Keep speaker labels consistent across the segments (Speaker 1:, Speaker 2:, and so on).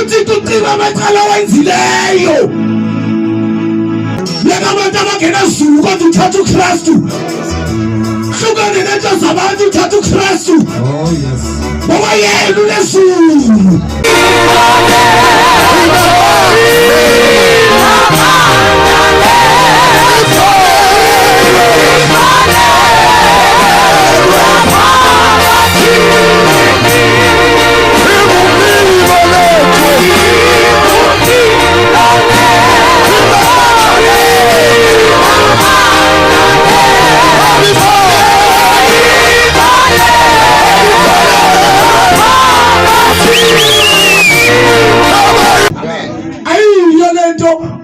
Speaker 1: uthi kucima amacala wenzileyo abantu abangenazulu kodwa uthatha uKristu hlukane nento zabantu uthatha uKristu ngoba yena unezulu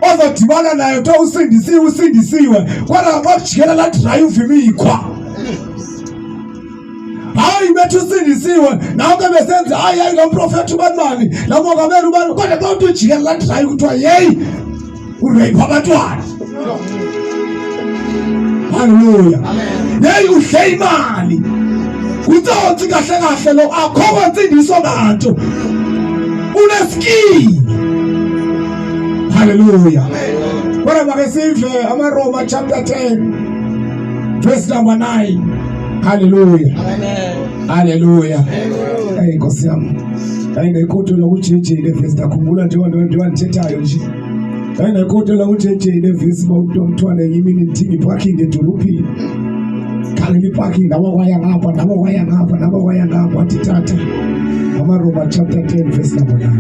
Speaker 1: ozodibana nayo to usindisiwe kodwa ngokujikela la drive imikhwa hayi bethu usindisiwe nawe ke besenza hayi lo prophet ubanibani la mongameli ubani kodwa xa uthi ujikela la drive kuthiwa hey urape abantwana. Hallelujah. Hey udle imali uthi kahle lo akho nsindiso bantu uneski. Hallelujah. Kodwa makesive amaRoma chapter 10 verse number 9. Hallelujah. Amen. Hallelujah. Hey Nkosi yami. Ayingekhothela ukujejele verse takhumbula nje abantu ndithethayo nje. Ayingekhothela ukujejele verse bawuthwane yimini ntingi parking edolophini. Khangela parking nabo kwaya ngapha athi Tata. AmaRoma chapter 10 verse number 9.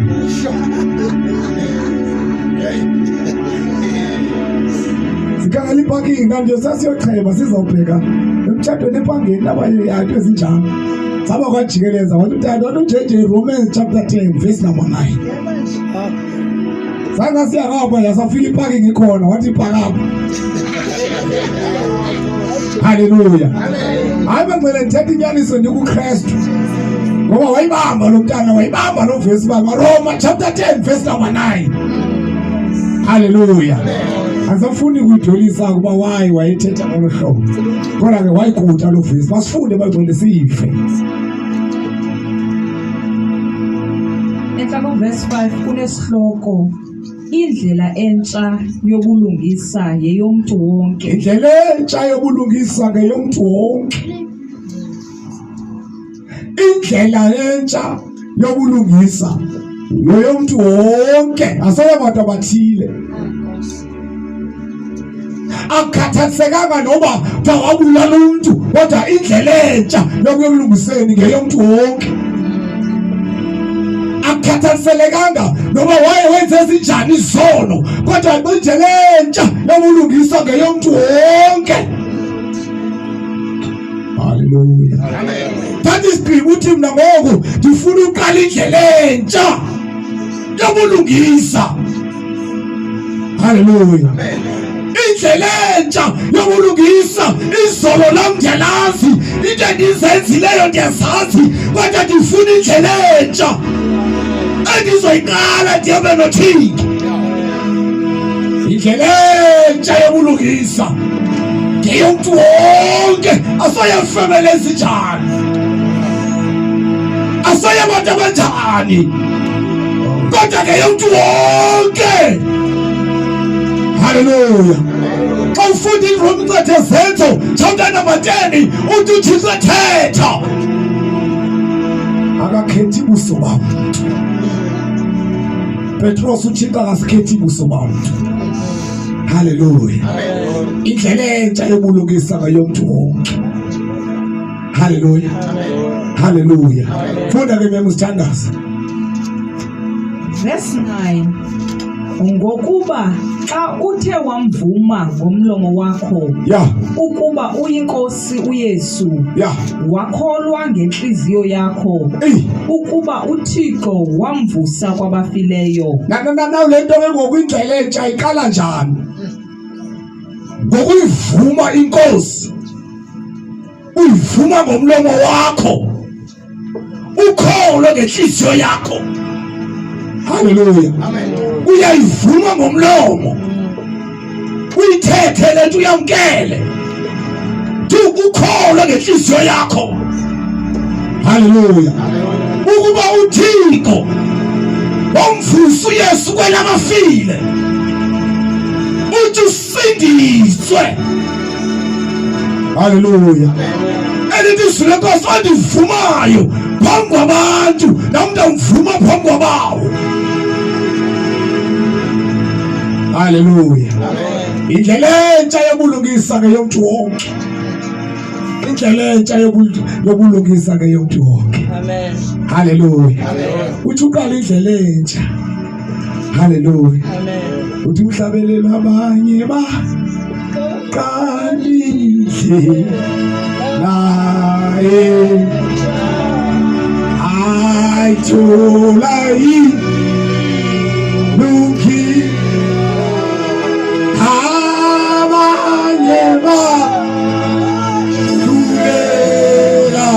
Speaker 1: Sikangeli parking nanje sasiyocheba sizobheka emthathweni epangeni abanye yathi ezinjalo saba kwajikeleza wathi Tata wathi uJJ Romans chapter 10 verse number 9 sanga siyakapha yasafika iparking ikhona wathi phakapha. Hallelujah. Hayi bengcele ndithetha inyaniso ndikuKristu ngoba wayibamba lo mntana wayibamba lo verse Roma chapter 10 verse number 9. Hallelujah. Asafuni kudolisa kuba wayethetha ngohlobo kodwa ke wayiguda lo verse basifunde bagcwele sife.
Speaker 2: Enhla verse 5 kunesihloko indlela entsha yobulungisa yeyomntu wonke.
Speaker 1: Indlela entsha yobulungisa ngeyomntu wonke. Indlela entsha yobulungisa yeyomntu wonke asaye abantu abathile. Akukhathasekanga noba wabulala umuntu kodwa indlela entsha yokuyobulungiseni ngeyomntu wonke. Akukhathaselekanga noba wenze ezinjani izono kodwa indlela entsha yokubulungisa ngeyomntu wonke. Hallelujah. Amen. That is uthi mina ngoku ndifuna uqala indlela entsha yokubulungisa. Hallelujah. Amen. Indlela entsha yokubulungisa izolo lam ndiyalazi into endizenzileyo ndiyazazi kodwa ndifuna indlela entsha endizoyiqala ndihambe nothini. Indlela entsha yokubulungisa ngeyomntu wonke asayefemele ezinjani asaye abantu abanjani kodwa ngeyomntu wonke. Hallelujah. Xa ufunda iRoma incwadi yezenzo chapter number 10 uthi uThixo ethetha akakhethi buso babantu. Petros uThixo akasikhethi buso babantu. Hallelujah. Indlela entsha yobulungisa ngeyomntu wonke. Hallelujah. Hallelujah. Funda ke memsithandaza.
Speaker 2: Verse 9. Ngokuba xa uthe wamvuma ngomlomo wakho ukuba uyinkosi uYesu wakholwa ngenhliziyo yakho ukuba uThixo wamvusa kwabafileyo.
Speaker 1: Lento ke ngokwindlela entsha iqala njani? Ngokuyivuma inkosi. Uyivuma ngomlomo wakho. Ukholwe ngenhliziyo yakho. Hallelujah. Amen. Uyayivuma ngomlomo. Uyithethe lento uyamkele. Ukholwe ngenhliziyo yakho. Hallelujah. Ukuba uThixo wamvusa uYesu kwena bafile uthi usindiswe. Hallelujah. Elithi lenkosi andivumayo phambi kwabantu namntu amvuma phambi kwabawo. Hallelujah. Indlela entsha yobulungisa ke yomntu wonke. Indlela entsha yobulungisa ke yomntu wonke.
Speaker 2: Amen.
Speaker 1: Hallelujah. Uthi uqala indlela entsha. Hallelujah.
Speaker 2: Amen.
Speaker 1: Uthi umhlabelelo abanye ba qalihle naye ayithola yilungi abanye ba lulela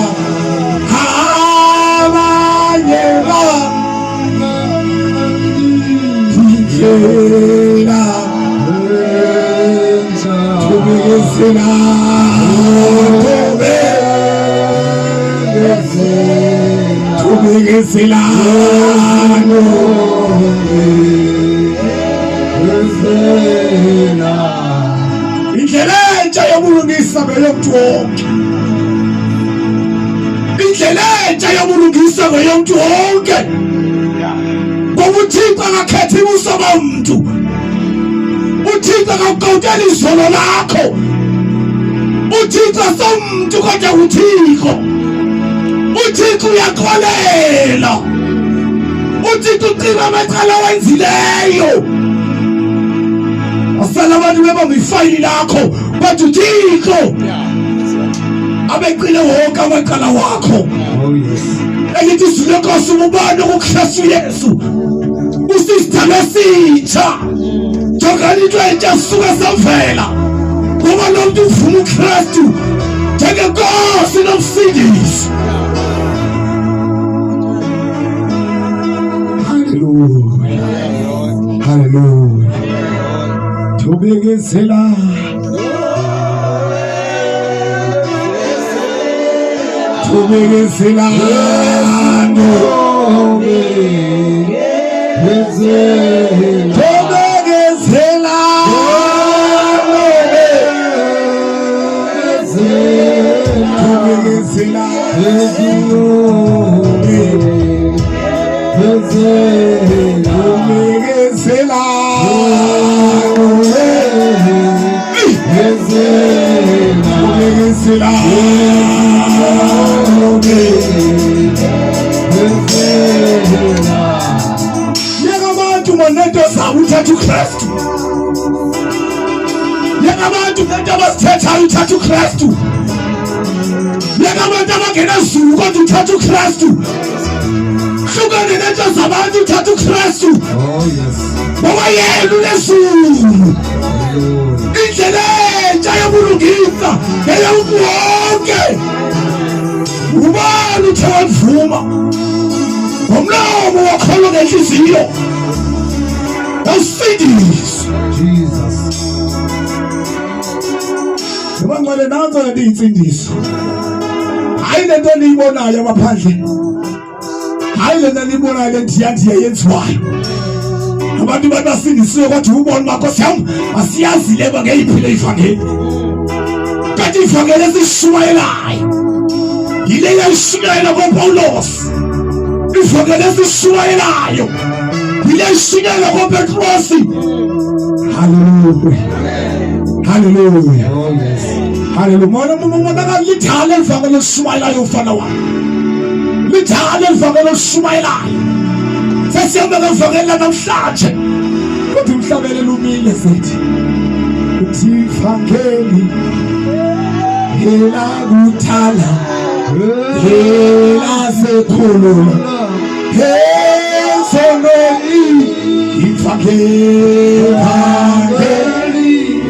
Speaker 1: abanye ba indlela indlela entsha yobulungisa beyomntu wonke. Indlela entsha yobulungisa beyomntu wonke. Ngoba uThixo akakhethi ubuso bomntu. uThixo akakawuteli izolo lakho. uThixo somntu kodwa uThixo. uThixo uyakholela. uThixo ucima amacala wenzileyo. Asala abantu bebamba ifayili lakho bathi uThixo abeqile wonke amacala wakho. Elithi izwi lenkosi ubani ukuKristu Yesu usisidalwa esitsha. Jongani into entsha suka savela. Ngoba lo muntu uvuma uKristu njengenkosi nomsindisi. Hallelujah. Hallelujah. Tubekezela tubekezela Yakabantu moneto zawo uthatha uKristu. Yakabantu nento abasithethayo uthatha uKristu. Yakabantu abangena ezulu kodwa uthatha uKristu. Hlukane nento zabantu uthatha uKristu. Oh yes. Ngoba yena unezulu. Indlela entsha yobulungisa eyomntu wonke. Ubani uthe wavuma ngomlomo wakholwa ngenhliziyo usindiswe. Jesus. Ngibangcwele nanzo lezintsindiso. Hayi lento niyibonayo abaphandle. Hayi lento niyibonayo lenthiyandiya yenziwayo. Abantu basindisiwe kodwa ubona makhosi yami asiyazi leba ngeyiphile ivangeli. Kanti ivangeli esishumayelayo yile yayishunyayela koPawulos. Ivangeli esishumayelayo yile yayishunyayela koPetrosi. Hallelujah. Hallelujah. Hallelujah. Mona lithale ivangeli esishumayelayo ufana wami. Lithale ivangeli esishumayelayo. Sesiyamba ngevangeli namhlanje. Kuthi umhlabelelo umile sethi. Kuthi ivangeli hela kuthala hela sekhulula hesoneli ivangeli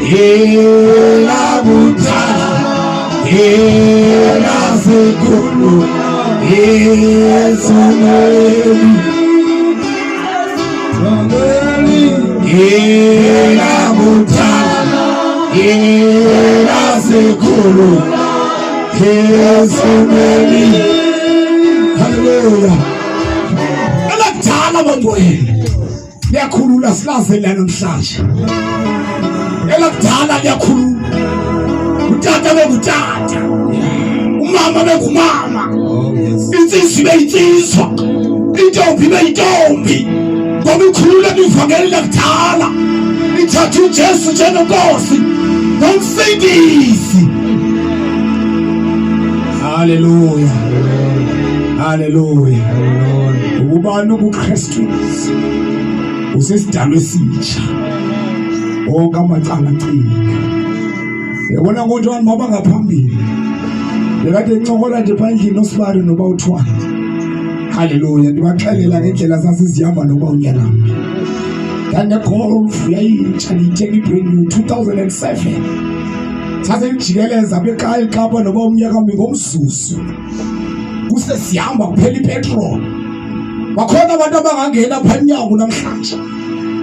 Speaker 1: hela kuthala hela sekhulula hesoneli hela kuthala hela sekhulula hesoneli. Hallelujah. Elakuthala ngcwele liyakhulula silazela namhlanje. Elakudala liyakhulula. Utata bekutata. Umama bekumama. Insizwa beyinsizwa. Intombi beyintombi. Ngoba ikhulula ivangeli lakudala. Ithatha uJesu njengenkosi nomsindisi. Hallelujah. Hallelujah. Ubani ubuKristu usesidalwe esitsha. Wonke amacala aqina. Yabona ukuthi wani baba ngaphambili. Bekade ncokola nje phandle noSibari noba uthwana. Hallelujah. Ndibaxelela ngendlela sasizihamba noba unyana. Tanda golf yayitsha ngithenga ibrand new 2007. Thathe ngijikeleza bekhaya eKapa noba umnyaka ngomsusu. Kuse sihamba kuphela ipetrol. Bakhona abantu abangangena phanyango namhlanje.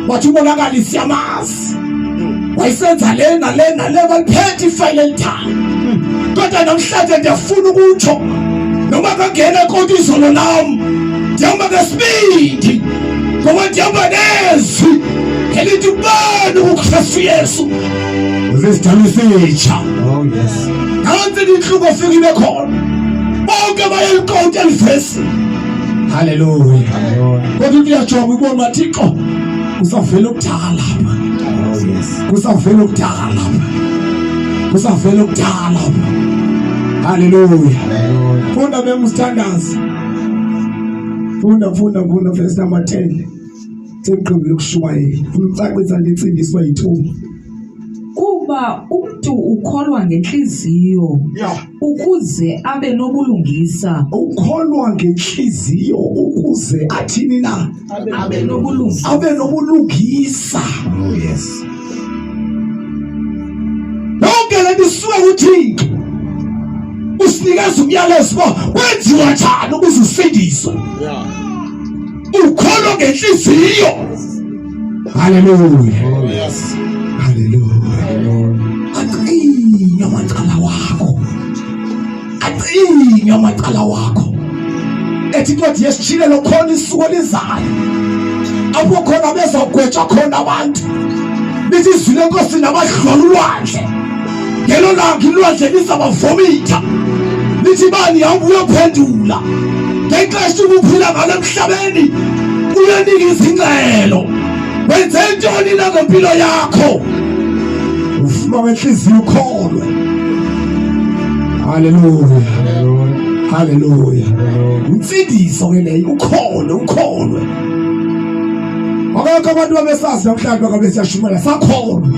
Speaker 1: Bathi Monakali siyamazi. Wayisenza lena baliphethe ifile elithanga. Kodwa namhlanje ndiyafuna ukutsho noma kangena konke izolo lami. Ndihamba ngesibindi. Ngoba ndihamba nezwi elithi ubani uKristu Yesu usesidalwe esitsha. Oh yes. Nansi inhluko ofika ibe khona. Bonke bayeliqonde elivesi. Hallelujah. Kodwa uyajoba ubona uThixo usavela ukudala lapha. Oh yes. Usavela ukudala lapha. Usavela ukudala lapha. Hallelujah. Funda bemusithandazi. Funda verse number 10. Seqhubile ukushwayela. Funa ucacisa lensindiswa yithumba.
Speaker 2: Kuba umuntu ukholwa ngenhliziyo ukuze abe nobulungisa.
Speaker 1: Ukholwa ngenhliziyo ukuze athini na?
Speaker 2: Abe nobulungisa.
Speaker 1: Abe nobulungisa. Oh yes. Lonke lento isuka kuThixo. Usinikeza umyalezo wenziwa njani ukuze usindiswe. Ukholwa ngenhliziyo. Hallelujah. Oh yes. Hallelujah. Aqina amacala wakho. Aqina amacala wakho. Ethi kwathi yesishilelo khona isuku elizayo. Apho khona bezogwetshwa khona abantu. Lithi izwi lenkosi nabadlula ulwandle. Ngelo langa ilwandle lizabavomitha. Lithi bani yabuye uphendula. Ngexesha ukuphila ngalo emhlabeni uyanika izingcelo. Wenze ntoni na ngempilo yakho? Ufuna ngenhliziyo ukholwe. Hallelujah. Hallelujah. Insindiso ke leyo ukholwe. Akekho abantu abesazi namhlanje akabe siyashumela sakholwa.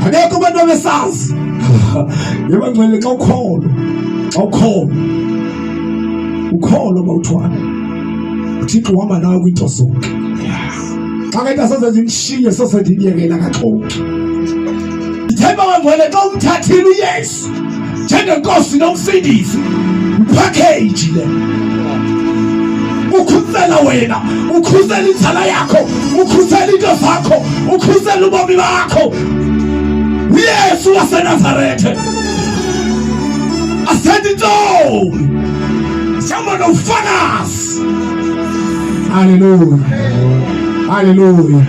Speaker 1: Akekho abantu abesazi. Yebo ngcwele xa ukholwa. Ukholwa bawuthwana. Uthixo uhamba nawe kwinto zonke. Akade soze ngimshiye soze ndiyekela kaxoxa. Ithemba ngcwele xa umthathile uYesu njengenkosi nomsindisi. Package le. Ukhusela wena, ukhusela inzala yakho, ukhusela into zakho, ukhusela ubomi bakho. uYesu waseNazaretha. Asethi ntombi. Siyama nofakazi. Hallelujah. Hallelujah.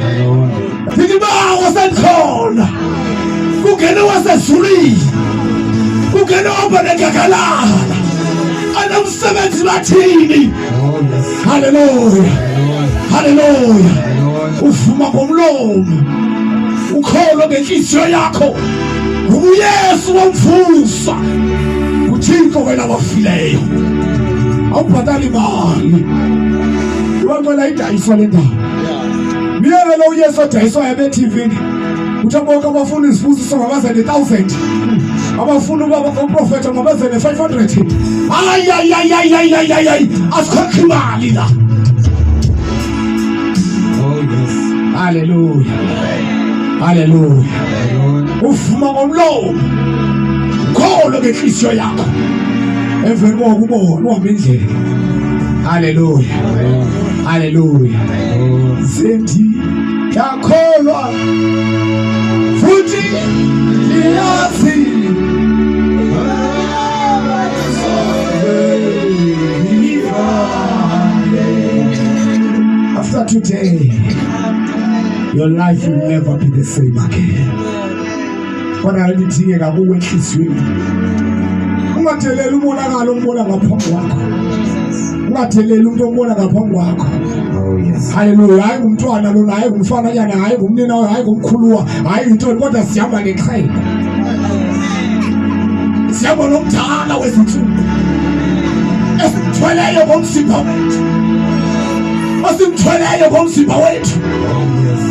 Speaker 1: Ndibawa senkhona. Kungena wasezulwini. Kungena wabonekakalana. Anomsebenzi bathini. Hallelujah. Hallelujah. Uvuma ngomlomo. Ukholwa ngenhliziyo yakho. uYesu wamvusa. Uthixo wena wafileyo. Awubhadali imali. Waqala idayiswa le ndaba. Miyeke lo uYesu odayiswa eTV. Uthi bonke abafuna isibusiso ngabaze ne1000. Abafuna ukuba ngomprofeti ngabaze ne500. Ay. Asikhokhe imali la. Oh yes. Hallelujah. Hallelujah. Uvuma ngomlomo. Ukholwa ngenhliziyo yakho. Emveni kokubona uhamba indlela. Hallelujah. Hallelujah. Sethi yakholwa futhi liyazi. After today, your life will never be the same again. Kodwa lidingeka kuwe enhliziyweni. Ungatheleli umonakalo ombona ngaphambi kwakho. Ungatheleli umuntu ombona ngaphambi kwakho. Oh yes. Hallelujah. Hayi ngumntwana lona, hayi ngumfana nyana, hayi ngumnina, hayi ngumkhuluwa, hayi intoni kodwa sihamba ngeqhele. Sihamba nomdala wezinsuku. Esimthweleyo ngomsipha wethu. Osimthweleyo ngomsipha wethu.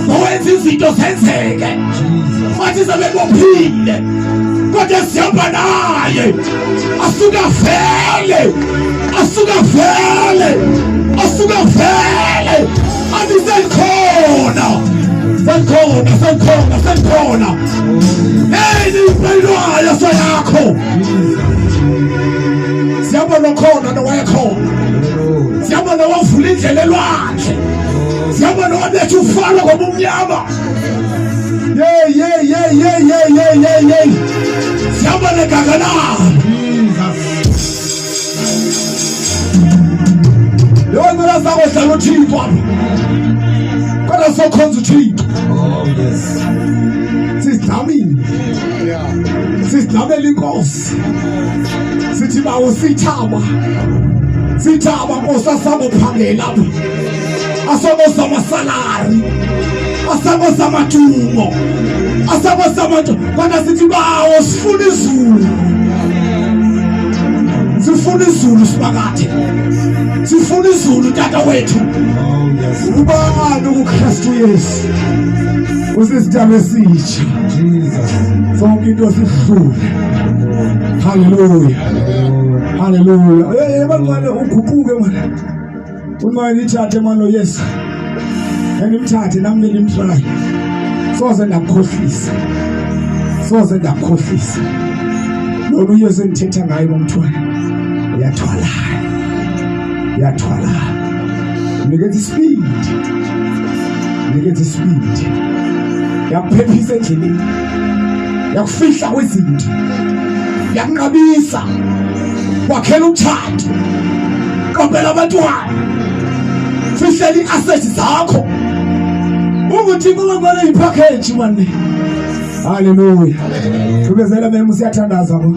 Speaker 1: Owenza izinto zenzeke. Wathi sebebophile. Kodwa sihamba naye. Asukavele. Asukavele. Asukavele. Andisekhona. Sekhona. Hey, nipelwayo sayakho. Siyabona nokhona nowayekhona. Siyabona wavula indlela elwandle. Siyabona wabethi ufana ngobumnyama. Yeah. Siyabona gagana. Lo ngala sakho hlala uThixo apha. Kodwa sokhonza uThixo. Oh yes. Sidlamile. Sidlamela inkosi. Sithi bawo sithaba. Sithaba Nkosi asabophangela lapha. Asaboza amasalari. Asaboza amatumo. Asaboza abantu. Kodwa sithi bawo sifuna izulu. Sifuna izulu sibakade. Sifuna izulu Tata wethu. Ubani uKristu Yesu. Usisitaba esitsha. Jesus. Sonke into sihlule. Hallelujah. Hallelujah. Bangane uguquke manje. Uma nithathe manje Yesu. Ngimthathe nami ngimtry. Soze ndakhohlisa. Lo uYesu engithetha ngaye ngomthwala. Uyathwala. Nikethi speed. Yakuphephisa endleleni. Yakufihla kwezinto. Yakunqabisa. Wakhela umthando. Qophela abantwana. Fihlela iasset zakho. Ukuthi kuba ipackage manje. Hallelujah. Kubezela memu siyathandaza bo.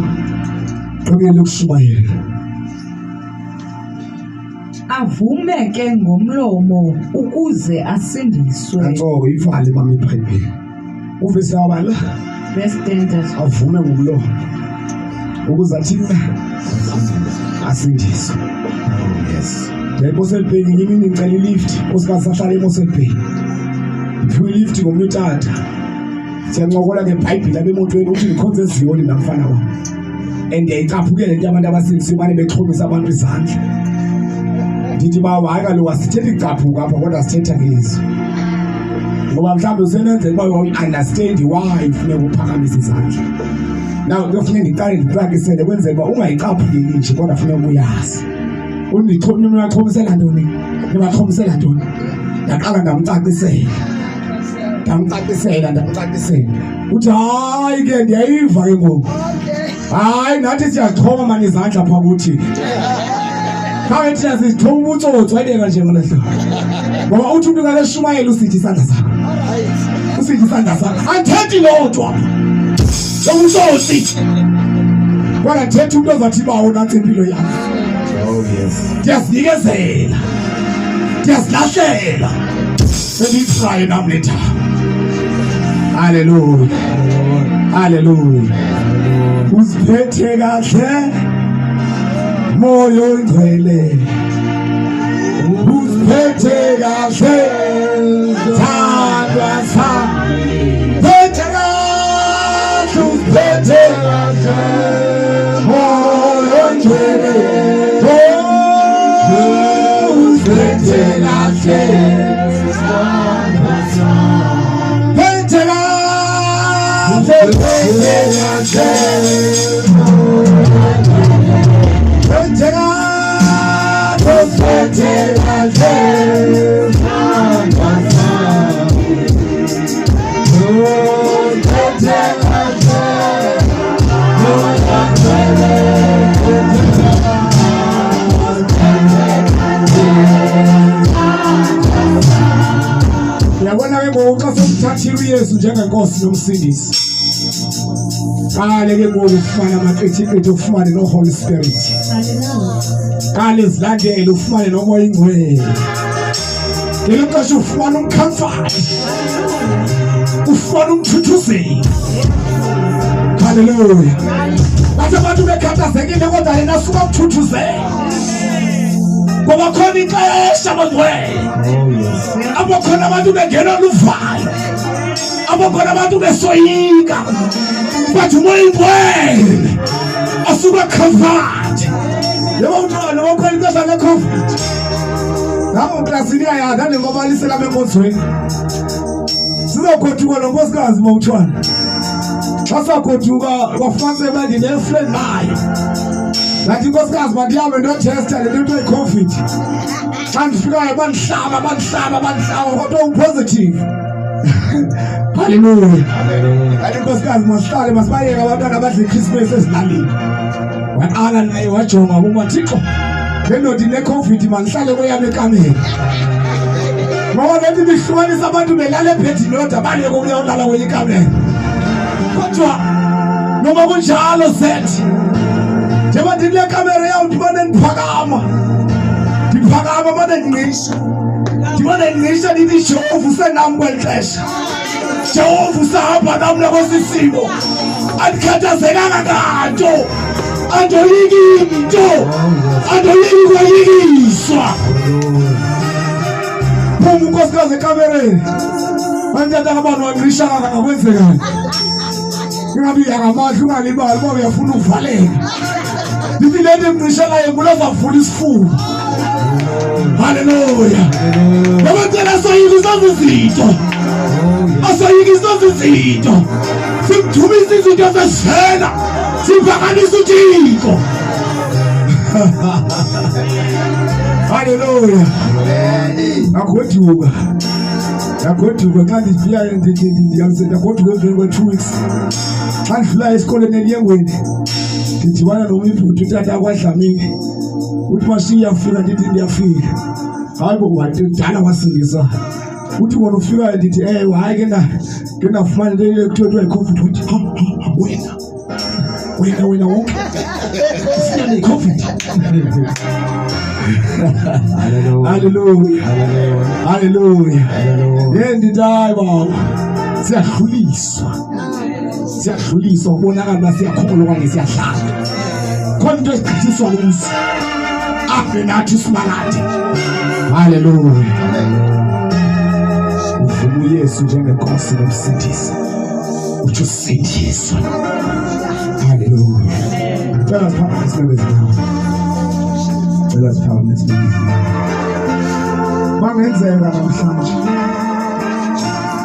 Speaker 1: Qhubekele ukushumayela.
Speaker 2: Avume ke ngomlomo ukuze asindiswe.
Speaker 1: Antsoko ivale mama iBhayibheli. Uvesi wabala.
Speaker 2: Verse 10.
Speaker 1: Avume ngomlomo ukuze athina asindiswe. Yes. Lemoselbheni yimi ngicela ilift osikasahlala emoselbheni. Iphiwe ilift ngomnye Tata. Siyancokola ngeBhayibheli abemotweni uthi ikhonze eziyoni namfana wami. Endiyayicaphukele into abantu abasindisiwe manje bexhomisa abantu izandla. Ndithi baba hayi kaloku asithethi icaphuka apha kodwa sithetha ngezwi. Ngoba mhlawumbe usenenze uba u-understand why ufuneka uphakamisa izandla. Now kuyofuneka ngiqale ndipractice kwenzela uba ungayicaphukeli nje kodwa funeka uyazi. Nibaxhomisela ntoni? Ndaqala ndamcacisela. Uthi hayi ke ndiyayiva ke ngoku. Hayi nathi siyaxhoma mani izandla phaa kuthi. Hayi thina sithoma ubutsotsi wayibeka nje ngolo hlobo. Ngoba uthi umuntu akashumayela usithi isandla sakho. Andithethi lodwa. Umtsotsi. Kodwa thetha umuntu ozathi bawo nansi impilo yakho. Oh yes. Ndiyazinikezela. Ndiyazilahlela. Senditry nami letha. Hallelujah. Uziphethe kahle. Moyo ngcwele. Uziphethe kahle. Thandwa sami. Uziphethe kahle. Moyo ngcwele. Uziphethe kahle. Uyabona ke ngoku xa somthathile uYesu njengenkosi nomsindisi. Qale ke ngoku ufumana amaqithi ufumane no Holy Spirit. Qale izilandele ufumane nomoya ingcwele. Ngelo xesha ufumana umcomfort. Ufumana umthuthuzeli. Hallelujah. Bathi abantu bekhathazekile kodwa yena asuka ukuthuthuzela. Ngoba khona ixesha abangcwele. Abakhona abantu bengena luvalo. Abakhona abantu besoyika. Bathi umoya ingcwele asuka comfort. Yebo mntwana wakhona ixesha le-comfort. Nawo klasini yayazi ngoba lisela benkonzweni. Sizokhothuka nonkosikazi mawuthwana. Xa sakhothuka bafumanise bandine efriend nayo. Nathi inkosikazi mandihambe ndiyotesta le nto yi-COVID. Xa ndifikayo bandihlaba kodwa u-positive. Hallelujah. Kanti inkosikazi masihlale masibayeke abantwana abadla iChristmas ezilalini. Waqala naye wajonga ukuba Thixo le ndoda ine-COVID mandihlale kweyam ekameni. Ngoba lethi bihlukanisa abantu belala ebhedini yodwa baleke ukuyolala kwenye ikameni. Kodwa noma kunjalo sethi njengoba ndile kamera yawuthi bane ndiphakama bane ndinqisha ndibane ndinqisha ndithi Jehova usenam kweli xesha. Jehova usahamba nam nakosisimo. Andikhathazekanga nganto. Andoyiki nto. Andoyiki kwayikiswa. Phuma unkosikazi ekamereni. Bandiyataka abantu wanqisha kangakwenzekani. Ingabi yakamandla ungalibali ngoba uyafuna uvaleka. Ndithi le nto emnqishelayo ngulo zavula isifuba. Hallelujah. Ngabantwana asoyikisa izinto. Asoyikisa izinto. Simthumisa izinto zesifena. Simphakamisa uThixo. Hallelujah. Akhoduka xa ndifika ndiyakhoduka emveni kwe-2 weeks. Xa ndidlula esikoleni eliyengweni ndidibana nomibhuti utata akwaDlamini. Uthi mashini iyafika ndithi ndiyafika. Hayi bo kudala wasindisa. Uthi wona ufikayo ndithi hayi ke ndafumana into ekuthiwa yi-COVID. Uthi wena wonke ufuna ne-COVID. Hallelujah. Ndithi hayi baba siyadluliswa ubonakala uba siyakholwa okanye siyahlala. Khona into ezigqithiswa kuzo aphe nathi simalade. Hallelujah. Uvuma uYesu njengenkosi nomsindisi. Uthi usindiswa. Hallelujah. Cela siphakame isinebe zinawo. Bangenzeka namhlanje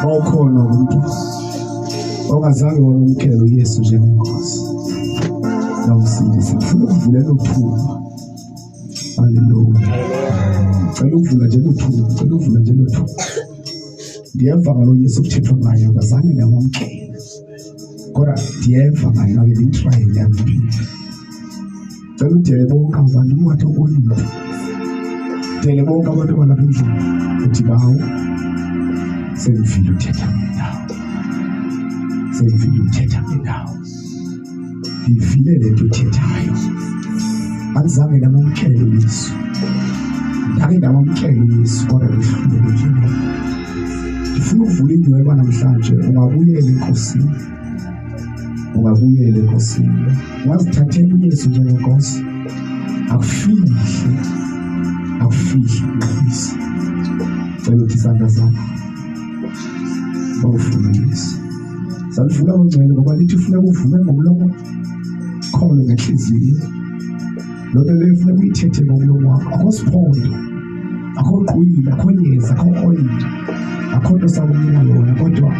Speaker 1: bawukhona umuntu ongazange wamukela uYesu njengenkosi nomsindisi. Ufuna ukuvulela uthuba. Hallelujah. Cela ukuvula nje uthuba. Ndiyeva ngalo Yesu kuthethwa ngayo ngazange ngamamkela. Kodwa ndiyeva ngayo ngake ndiyitryile yami. Cela udele bonke abantu ungathi ubonile. Dele bonke abantu abalapha endlini uthi bawo sengivile uthetha ngendawo. Ndivile le nto uthethayo. Andizange ndamamkela uYesu. Ndake ndamamkela uYesu kodwa ndihluleke nje. Ndifuna ukuvula inyhweba namhlanje. Ungabuyela enkosini. Ungazithathela uYesu njengenkosi. Akufihli uYesu. Cela uthi isandla sakho bawufuna uYesu. Salivula ngcwele ngoba lithi ufuna uvume ngomlomo ukholwe ngenhliziyo. Lo nto leyo ufuna uyithethe ngomlomo wakho. Akho siphondo, akho qhwila, akho yeza, akho oyile, akho nto sakunika yona, kodwa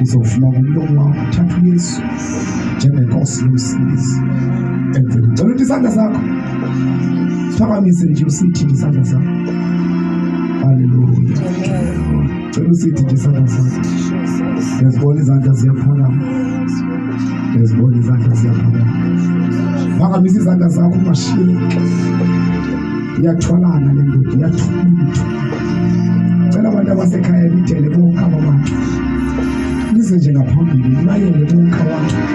Speaker 1: uzovuma ngomlomo wakho. Thatha uYesu njengenkosi nomsindisi. Emveni cela uthi isandla sakho siphakamise nje usithi isandla sakho. Hallelujah. Cela usithi nje isandla sakho. Ngiyazibona izandla ziyaphakama. Phakamisa izandla zakho ungashiyeki. Iyathwalana le ndoda, iyathutha. Cela abantu abasekhaya lidele bonke umise nje ngaphambili imayele bonke abantu